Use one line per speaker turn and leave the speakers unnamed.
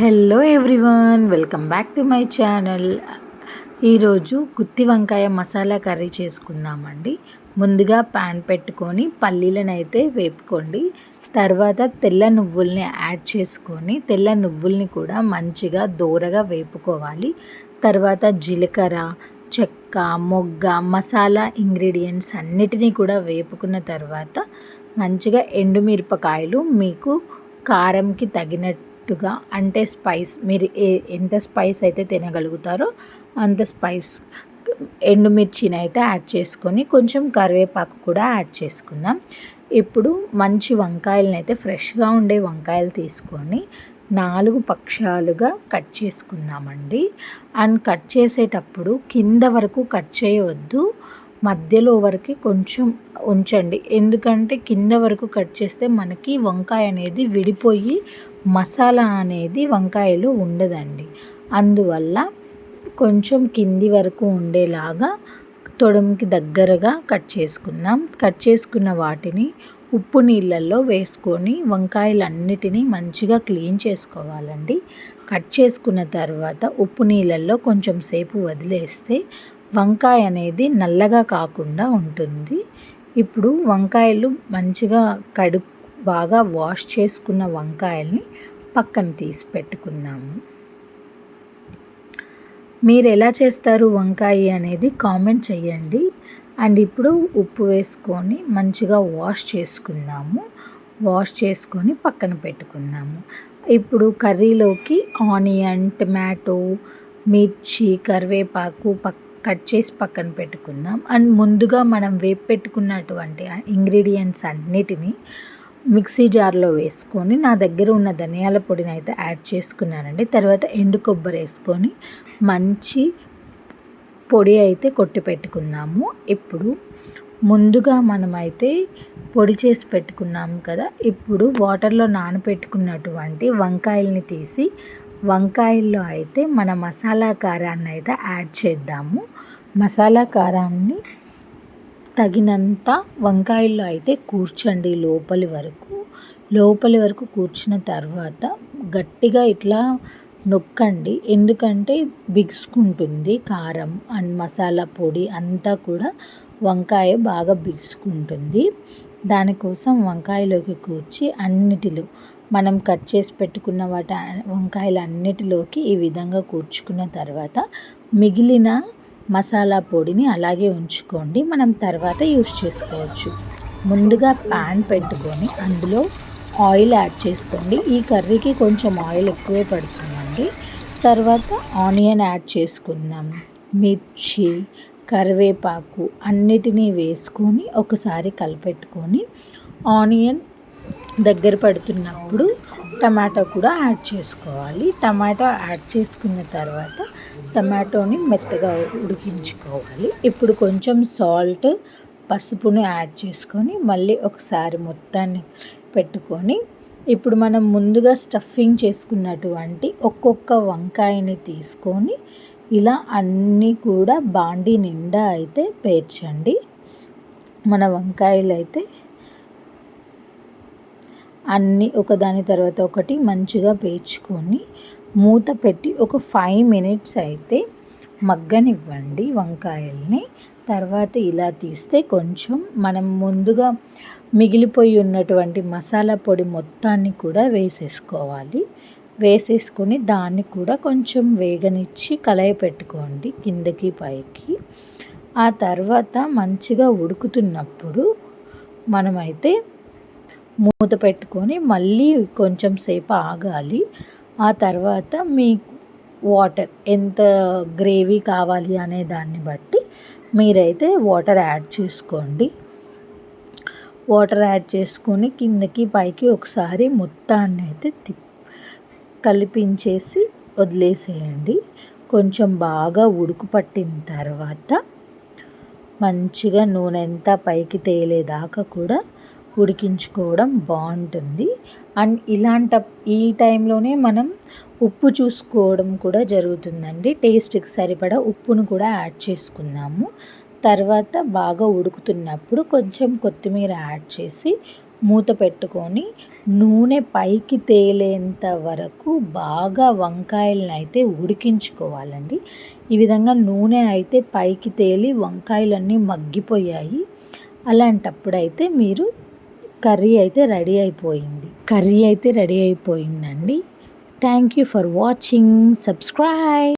Hello everyone, welcome back to my channel. ఈరోజు గుత్తి వంకాయ masala curry చేసుకుందామండి. ముందుగా ప్యాన్ పెట్టుకొని పల్లీలను అయితే వేపుకోండి. తర్వాత తెల్ల నువ్వుల్ని యాడ్ చేసుకొని తెల్ల నువ్వుల్ని కూడా మంచిగా దోరగా వేపుకోవాలి. తర్వాత జీలకర్ర, చెక్క, మొగ్గ, మసాలా ఇంగ్రీడియంట్స్ అన్నిటినీ కూడా వేపుకున్న తర్వాత మంచిగా ఎండుమిరపకాయలు మీకు కారంకి తగినట్టుగా, అంటే స్పైస్ మీరు ఎంత స్పైస్ అయితే తినగలుగుతారో అంత స్పైస్ ఎండుమిర్చిని అయితే యాడ్ చేసుకొని కొంచెం కరివేపాకు కూడా యాడ్ చేసుకుందాం. ఇప్పుడు మంచి వంకాయలను అయితే ఫ్రెష్గా ఉండే వంకాయలు తీసుకొని 4 పక్షాలుగా కట్ చేసుకుందామండి. అండ్ కట్ చేసేటప్పుడు కింద వరకు కట్ చేయవద్దు, మధ్యలో వరకు కొంచెం ఉంచండి. ఎందుకంటే కింద వరకు కట్ చేస్తే మనకి వంకాయ అనేది విడిపోయి మసాలా అనేది వంకాయలో ఉండదండి. అందువల్ల కొంచెం కింది వరకు ఉండేలాగా తొడమికి దగ్గరగా కట్ చేసుకుందాం. కట్ చేసుకున్న వాటిని ఉప్పు నీళ్ళల్లో వేసుకొని వంకాయలన్నిటినీ మంచిగా క్లీన్ చేసుకోవాలండి. కట్ చేసుకున్న తర్వాత ఉప్పు నీళ్ళల్లో కొంచెం సేపు వదిలేస్తే వంకాయ అనేది నల్లగా కాకుండా ఉంటుంది. ఇప్పుడు వంకాయలు మంచిగా బాగా వాష్ చేసుకున్న వంకాయల్ని పక్కన తీసి పెట్టుకుందాము. మీరు ఎలా చేస్తారు వంకాయ అనేది కామెంట్ చేయండి. అండ్ ఇప్పుడు ఉప్పు వేసుకొని మంచిగా వాష్ చేసుకుందాము. వాష్ చేసుకొని పక్కన పెట్టుకుందాము. ఇప్పుడు కర్రీలోకి ఆనియన్, టమాటో, మిర్చి, కరివేపాకు కట్ చేసి పక్కన పెట్టుకుందాం. అండ్ ముందుగా మనం వేపు పెట్టుకున్నటువంటి ఇంగ్రీడియంట్స్ అన్నిటినీ మిక్సీ జార్లో వేసుకొని నా దగ్గర ఉన్న ధనియాల పొడిని అయితే యాడ్ చేసుకున్నానండి. తర్వాత ఎండు కొబ్బరి వేసుకొని మంచి పొడి అయితే కొట్టి పెట్టుకున్నాము. ఇప్పుడు ముందుగా మనమైతే పొడి చేసి పెట్టుకున్నాము కదా, ఇప్పుడు వాటర్లో నానబెట్టుకున్నటువంటి వంకాయల్ని తీసి వంకాయల్లో అయితే మన మసాలా కారాన్ని అయితే యాడ్ చేద్దాము. మసాలా కారాన్ని తగినంత వంకాయల్లో అయితే కూర్చండి లోపలి వరకు కూర్చున్న తర్వాత గట్టిగా ఇట్లా నొక్కండి. ఎందుకంటే బిగుసుకుంటుంది కారం అండ్ మసాలా పొడి అంతా కూడా వంకాయ బాగా బిగుసుకుంటుంది. దానికోసం వంకాయలోకి కూర్చి అన్నిటిలో మనం కట్ చేసి పెట్టుకున్న వంకాయలు అన్నిటిలోకి ఈ విధంగా కూర్చుకున్న తర్వాత మిగిలిన మసాలా పొడిని అలాగే ఉంచుకోండి. మనం తర్వాత యూస్ చేసుకోవచ్చు. ముందుగా ప్యాన్ పెట్టుకొని అందులో ఆయిల్ యాడ్ చేసుకోండి. ఈ కర్రీకి కొంచెం ఆయిల్ ఎక్కువే పడుతుందండి. తర్వాత ఆనియన్ యాడ్ చేసుకుందాం. మిర్చి, కరివేపాకు అన్నిటినీ వేసుకొని ఒకసారి కలిపెట్టుకొని ఆనియన్ దగ్గర పడుతున్నప్పుడు టమాటో కూడా యాడ్ చేసుకోవాలి. టమాటో యాడ్ చేసుకున్న తర్వాత టమాటోని మెత్తగా ఉడికించుకోవాలి. ఇప్పుడు కొంచెం సాల్ట్, పసుపుని యాడ్ చేసుకొని మళ్ళీ ఒకసారి మొత్తాన్ని పెట్టుకొని ఇప్పుడు మనం ముందుగా స్టఫింగ్ చేసుకున్నటువంటి ఒక్కొక్క వంకాయని తీసుకొని ఇలా అన్నీ కూడా బాండీ నిండా అయితే పేర్చండి. మన వంకాయలు అయితే అన్నీ ఒకదాని తర్వాత ఒకటి మంచిగా పేర్చుకొని మూత పెట్టి ఒక 5 minutes అయితే మగ్గనివ్వండి వంకాయల్ని. తర్వాత ఇలా తీస్తే కొంచెం మనం ముందుగా మిగిలిపోయి ఉన్నటువంటి మసాలా పొడి మొత్తాన్ని కూడా వేసేసుకొని దాన్ని కూడా కొంచెం వేగనిచ్చి కలయి పెట్టుకోండి కిందకి పైకి. ఆ తర్వాత మంచిగా ఉడుకుతున్నప్పుడు మనమైతే మూత పెట్టుకొని మళ్ళీ కొంచెం సేపు ఆగాలి. ఆ తర్వాత మీకు వాటర్ ఎంత గ్రేవీ కావాలి అనే దాన్ని బట్టి మీరైతే వాటర్ యాడ్ చేసుకోండి. వాటర్ యాడ్ చేసుకొని కిందకి పైకి ఒకసారి మొత్తాన్ని అయితే కలిపించేసి వదిలేసేయండి. కొంచెం బాగా ఉడుకు పట్టిన తర్వాత మంచిగా నూనె అంతా పైకి తేలేదాకా కూడా ఉడికించుకోవడం బాగుంటుంది. అండ్ ఈ టైంలోనే మనం ఉప్పు చూసుకోవడం కూడా జరుగుతుందండి. టేస్ట్కి సరిపడా ఉప్పును కూడా యాడ్ చేసుకున్నాము. తర్వాత బాగా ఉడుకుతున్నప్పుడు కొంచెం కొత్తిమీర యాడ్ చేసి మూత పెట్టుకొని నూనె పైకి తేలేంత వరకు బాగా వంకాయలను అయితే ఉడికించుకోవాలండి. ఈ విధంగా నూనె అయితే పైకి తేలి వంకాయలన్నీ మగ్గిపోయాయి. అలాంటప్పుడైతే మీరు కర్రీ అయితే రెడీ అయిపోయిందండి. Thank you for watching. Subscribe.